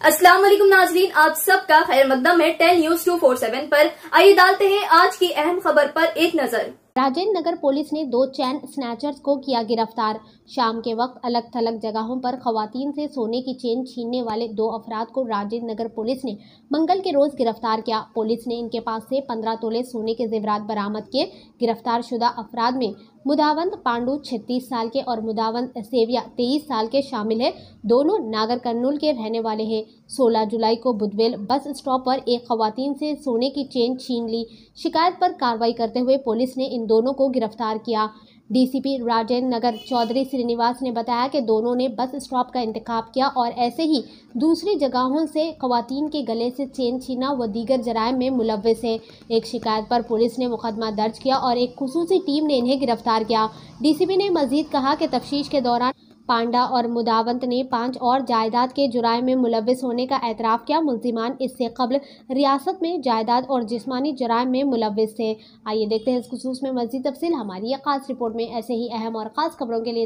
अस्सलाम वालेकुम नाजरीन, आप सबका खैर मकदम है 10 न्यूज 247 पर। आइए डालते हैं आज की अहम खबर पर एक नजर। राजेंद्र नगर पुलिस ने 2 चैन स्नैचर्स को किया गिरफ्तार। शाम के वक्त अलग थलग जगहों पर खवातीन से सोने की चेन छीनने वाले 2 अफराद को राजेंद्र नगर पुलिस ने मंगल के रोज गिरफ्तार किया। पुलिस ने इनके पास से 15 तोले सोने के जेवरात बरामद किए। गिरफ्तार शुदा अफराद में मुदावंत पांडू 36 साल के और मुदावंत सेविया 23 साल के शामिल है। दोनों नागर कर्नूल के रहने वाले हैं। 16 जुलाई को बुधवेल बस स्टॉप पर एक खवातीन से सोने की चेन छीन ली। शिकायत पर कार्रवाई करते हुए पुलिस ने इन दोनों को गिरफ्तार किया। डीसीपी राजेंद्र नगर चौधरी श्रीनिवास ने बताया कि दोनों ने बस स्टॉप का इंतखाब किया और ऐसे ही दूसरी जगहों से खवातीन के गले से चेन छीना व दीगर जराइम में मुलव्विस है। एक शिकायत पर पुलिस ने मुकदमा दर्ज किया और एक खुसूसी टीम ने इन्हें गिरफ्तार किया। डीसीपी ने मजीद कहा कि तफ्तीश के दौरान पांडा और मुदावंत ने 5 और जायदाद के जुराइम में मुलव्विस होने का एतराफ़ किया। मुल्जिमान इससे कबल रियासत में जायदाद और जिस्मानी जुराइम में मुलव्विस थे। आइए देखते हैं इस खुसूस में मज़ीद तफसील हमारी एक खास रिपोर्ट में। ऐसे ही अहम और ख़ास खबरों के लिए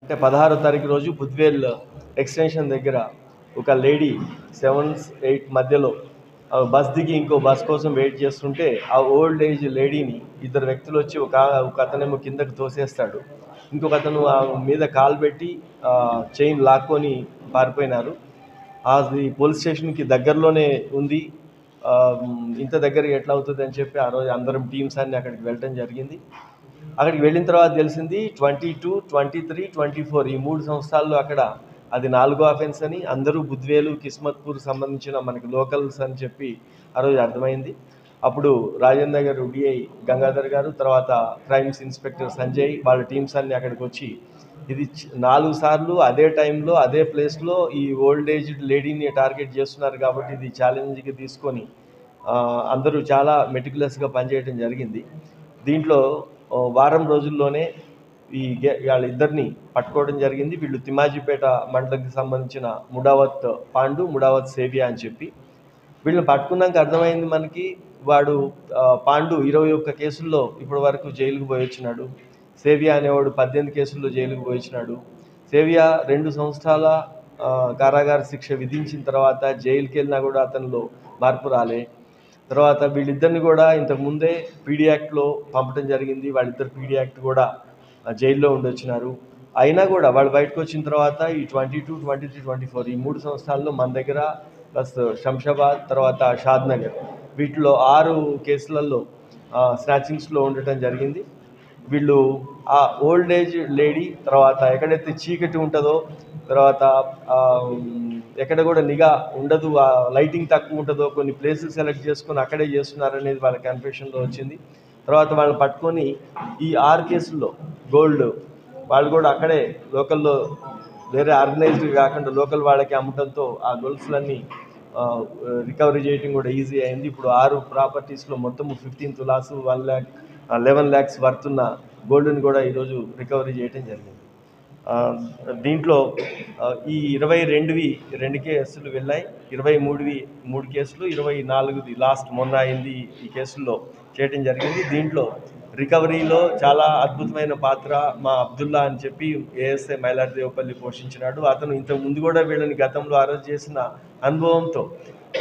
అంటే 16వ తారీఖు రోజు బుద్వేల్ ఎక్స్టెన్షన్ దగ్గర ఒక లేడీ 7-8 మధ్యలో బస్ దిగి ఇంకో బస్ కోసం వెయిట్ చేస్తుంటే ఆ ఓల్డ్ ఏజ్ లేడీని ఇద్దరు వ్యక్తులు వచ్చి ఒక అతనేమో కిందకు తోసేస్తాడు, ఇంకొక అతను ఆ మీద కాలు పెట్టి చైన్ లాక్కొని పారిపోయినారు. అది పోలీస్ స్టేషన్కి దగ్గరలోనే ఉంది. ఇంత దగ్గర ఎట్లా అవుతుంది అని చెప్పి ఆ రోజు అందరం టీమ్స్ అన్ని అక్కడికి వెళ్ళడం జరిగింది. అక్కడికి వెళ్ళిన తర్వాత తెలిసింది 22, 23, 24 ఈ 3 సంవత్సరాల్లో అక్కడ అది 4వ అఫెన్స్ అని, అందరూ బుద్వేలు కిస్మత్పూర్ సంబంధించిన మనకి లోకల్స్ అని చెప్పి ఆ రోజు అర్థమైంది. అప్పుడు రాజేంద్ర నగర్ డిఐ గంగాధర్ గారు, తర్వాత క్రైమ్స్ ఇన్స్పెక్టర్ సంజయ్ వాళ్ళ టీమ్స్ అన్నీ అక్కడికి వచ్చి ఇది 4 సార్లు అదే టైంలో అదే ప్లేస్లో ఈ ఓల్డ్ ఏజ్డ్ లేడీని టార్గెట్ చేస్తున్నారు కాబట్టి ఇది ఛాలెంజ్గా తీసుకొని అందరూ చాలా మెటిక్యులస్గా పనిచేయడం జరిగింది. దీంట్లో వారం రోజుల్లోనే వాళ్ళిద్దరిని పట్టుకోవడం జరిగింది. వీళ్ళు తిమ్మాజీపేట మండలంకి సంబంధించిన ముడావత్ పాండు, ముడావత్ సేవియా అని చెప్పి వీళ్ళని పట్టుకున్నాక అర్థమైంది మనకి, వాడు పాండు 21 కేసుల్లో ఇప్పటి వరకు జైలుకు పోయి వచ్చినాడు. సేవియా అనేవాడు 18 కేసుల్లో జైలుకు పోయి వచ్చినాడు. సేవియా 2 సంవత్సరాల కారాగార శిక్ష విధించిన తర్వాత జైలుకి వెళ్ళినా కూడా అతనిలో మార్పు రాలే. తర్వాత వీళ్ళిద్దరిని కూడా ఇంతకుముందే పీడీ యాక్ట్లో పంపడం జరిగింది. వాళ్ళిద్దరు పీడీ యాక్ట్ కూడా జైల్లో ఉండొచ్చినారు. అయినా కూడా వాళ్ళు బయటకు వచ్చిన తర్వాత ఈ 22, 23, 24 ఈ 3 సంవత్సరాల్లో మన దగ్గర ప్లస్ శంషాబాద్, తర్వాత షాద్ నగర్ వీటిలో 6 కేసులలో స్నాచింగ్స్లో ఉండటం జరిగింది. వీళ్ళు ఆ ఓల్డ్ ఏజ్ లేడీ, తర్వాత ఎక్కడైతే చీకటి ఉంటుందో, తర్వాత ఎక్కడ కూడా నిఘా ఉండదు, లైటింగ్ తక్కువ ఉంటుందో కొన్ని ప్లేసెస్ సెలెక్ట్ చేసుకొని అక్కడే చేస్తున్నారనేది వాళ్ళ కన్ఫెషన్లో వచ్చింది. తర్వాత వాళ్ళని పట్టుకొని ఈ 6 కేసుల్లో గోల్డ్ వాళ్ళు కూడా అక్కడే లోకల్లో వేరే ఆర్గనైజ్డ్ కాకుండా లోకల్ వాళ్ళకి అమ్మటంతో ఆ గోల్డ్స్లన్నీ రికవరీ చేయడం కూడా ఈజీ అయింది. ఇప్పుడు 6 ప్రాపర్టీస్లో మొత్తం 15 తులాస్ 11 lakhs వర్త్ ఉన్న గోల్డ్ని కూడా ఈరోజు రికవరీ చేయడం జరిగింది. దీంట్లో ఈ 22వి 2 కేసులు వెళ్ళాయి, 23వి 3 కేసులు, 24ది లాస్ట్ మొన్న అయింది ఈ కేసుల్లో చేయడం జరిగింది. దీంట్లో రికవరీలో చాలా అద్భుతమైన పాత్ర మా అబ్దుల్లా అని చెప్పి ఏఎస్ఐ మైలార్దేవపల్లి పోషించినాడు. అతను ఇంతకు ముందు కూడా వీళ్ళని గతంలో అరెస్ట్ చేసిన అనుభవంతో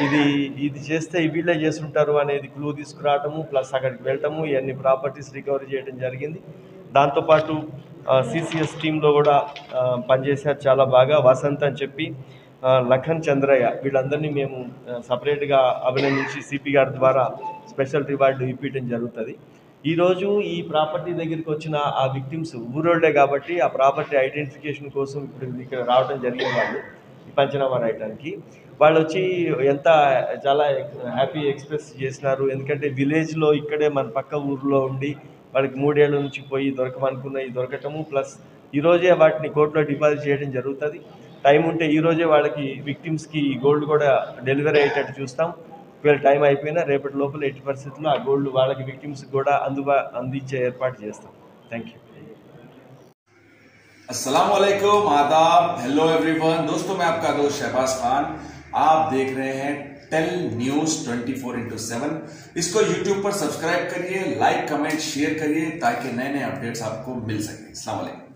ఇది చేస్తే వీళ్ళే చేస్తుంటారు అనేది క్లూ తీసుకురావటము, ప్లస్ అక్కడికి వెళ్ళటము, ఇవన్నీ ప్రాపర్టీస్ రికవరీ చేయడం జరిగింది. దాంతోపాటు సిసిఎస్ టీంలో కూడా పనిచేశారు చాలా బాగా. వసంత్ అని చెప్పి, లఖన్ చంద్రయ్య వీళ్ళందరినీ మేము సపరేట్గా అభినందించి సిపి గారి ద్వారా స్పెషల్ రివార్డు ఇప్పించడం జరుగుతుంది. ఈరోజు ఈ ప్రాపర్టీ దగ్గరికి వచ్చిన ఆ విక్టిమ్స్ ఊరోళ్లే కాబట్టి ఆ ప్రాపర్టీ ఐడెంటిఫికేషన్ కోసం ఇప్పుడు ఇక్కడ రావడం జరిగింది. వాళ్ళు పంచనామా రాయడానికి వాళ్ళు వచ్చి చాలా హ్యాపీ ఎక్స్ప్రెస్ చేసినారు. ఎందుకంటే విలేజ్లో ఇక్కడే మన పక్క ఊర్లో ఉండి వాళ్ళకి 3 ఏళ్ల నుంచి పోయి దొరకమనుకున్నవి దొరకటము, ప్లస్ ఈరోజే వాటిని కోర్టులో డిపాజిట్ చేయడం జరుగుతుంది. టైం ఉంటే ఈరోజే వాళ్ళకి విక్టిమ్స్కి గోల్డ్ కూడా డెలివరీ అయ్యేటట్టు చూస్తాం. ఒకవేళ టైం అయిపోయినా రేపటి లోపల 80% ఆ గోల్డ్ వాళ్ళకి విక్టిమ్స్కి కూడా అందించే ఏర్పాటు చేస్తాం. Thank you. अस्सलाम वालेकुम, आदाब, हेलो एवरीवन। दोस्तों मैं आपका दोस्त शहबाज खान, आप देख रहे हैं 10 न्यूज 24/7। इसको यूट्यूब पर सब्सक्राइब करिए, लाइक कमेंट शेयर करिए ताकि नए नए अपडेट्स आपको मिल सके। अस्सलाम वालेकुम।